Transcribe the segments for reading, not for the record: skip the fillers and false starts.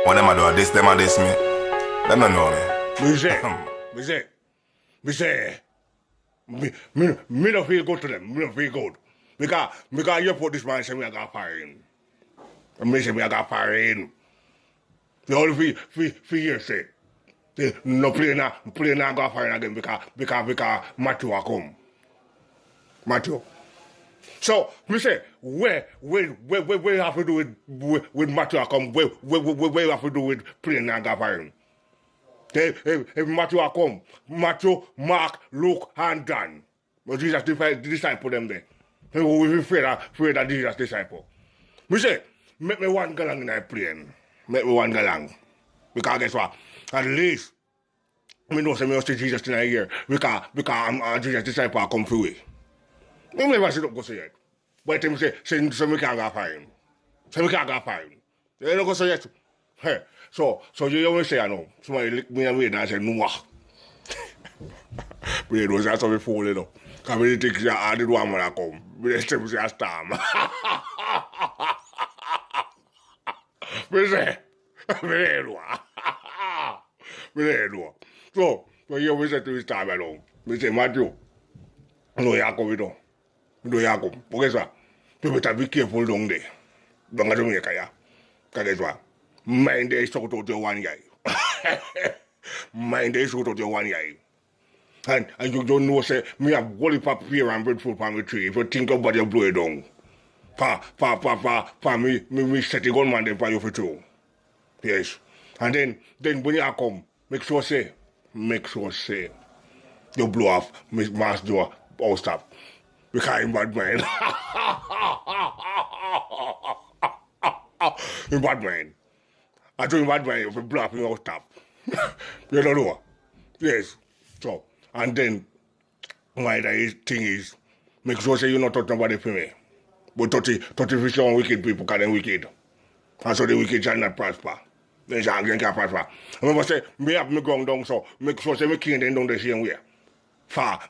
When them a do this, them a this me. Them don't know me. Me don't feel good to them. Me don't feel good. Because you put this man say me I got fire in. And me say me I got fire in. The only for years say. No play now got fire again because Matthew a come. Matthew. So me say where you have to do with Matthew a come? Where you have to do with playing now got fire in? If Matthew a come, Matthew, Mark, Luke, and Dan. But Jesus disciple them there. We afraid that Jesus disciple. Me say, make me one galang in that plane. Make me one galang. Because guess what? At least, me know say me see Jesus in a year. Because I'm a Jesus disciple come through it. Me never sit up go say it. But him say me can't go find him. Say me can't go find him. You don't go say it. Hey. So you always say I know. Somebody lick me away and I say no. But it was just me fool, you know. Because we think I did one when I come. We just say I storm. Me say So you always say to his time alone. Me say Matthew. No you come with no you come. Okay sir. People have to be careful down there. Don't go to Jamaica, yeah. Because guess what? Mind they shout out your one guy. Mind they shout out your one guy. And you don't know, say, me have whole heap of pear and breadfruit from the tree. If you think about you blow it down. For me set the gunman then for you for two. Yes. And then when you come, make sure say, you blow off mass door all stuff. Because I'm bad man. I'm bad man. I do bad man if you blow up your stuff. You don't know. Yes. So, and then, my thing is, make sure say you not touch nobody for me. But touch vision wicked people, because they're wicked. And so the wicked shall not prosper. They shall not prosper. Remember say, me have me ground down, so make sure say me king them down the same way.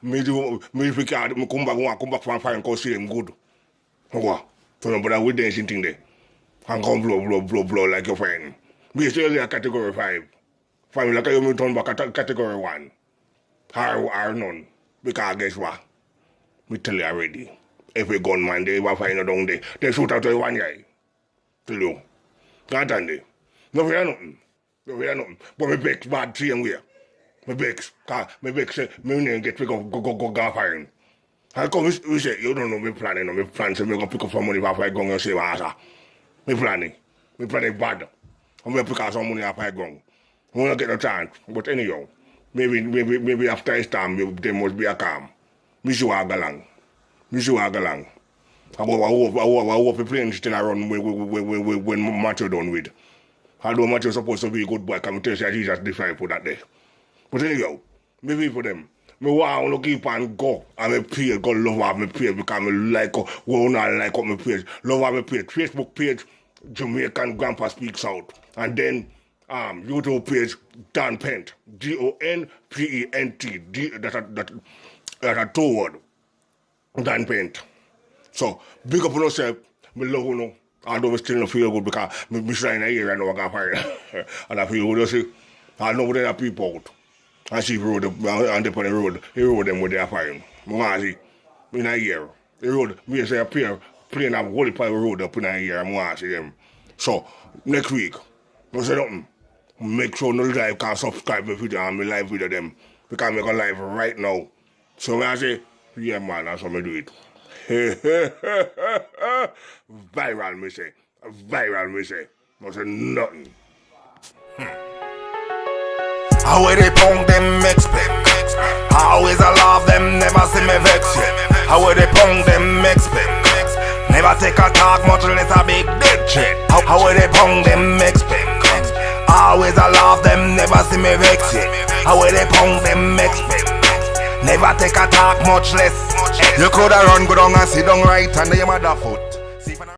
Me come back from fire and go see them good. Okay. So nobody with dancing thing there. And come blow like your friend. Me say you're category 5. Family like you turn back category 1. Or none. Because guess what? Me tell you already. If a gunman they ever find you down there, they shoot out to one guy. Tell you. Can't understand. No fear nothing. But me vex bad same way. Me vex say me name get pick up go fire him. And come we say you don't know me planning. No me plan say me go pick up some money for fight gun and save answer. Me planning bad. I'm gonna pick up some money for fight gun. We don't get no chance. But anyhow, maybe after this time there must be a calm. Me sure I go along. I hope the plane still around when Matthew done with. Although Matthew supposed to be a good boy, can tell you Jesus disciple that day. But anyhow, maybe for them. Me want to keep and go. And me page, go love have me page because me like up me page. Love have me page. Facebook page, Jamaican Grandpa Speaks Out. And then YouTube page, Dan Pent. DONPENT. That's a 2 word. Dan Pent. So, big up on yourself. Me love you know. Although I still don't feel good because me trying to hear and I got fire. And I feel good, you see. I know there are people out. I see road and they on the road. He road them with their fire. I want to see. In a year. The road, me say a plane have whole pile road up in a year. I want to see them. So, next week, I say nothing. Make sure no live can subscribe to the video and me live video them. Because I make a live right now. So when I say, yeah man, that's how I do it. Viral me say. I say nothing. How will they pound them expect? Always I love them, never see me vex yet. How will they pound them expect? Never take a talk much less a big dead check. How will they pound them expect? Always I love them, never see me vex yet. How will they pound them expect? Never take a talk much less. You coulda run go down and sit down right under your mother foot.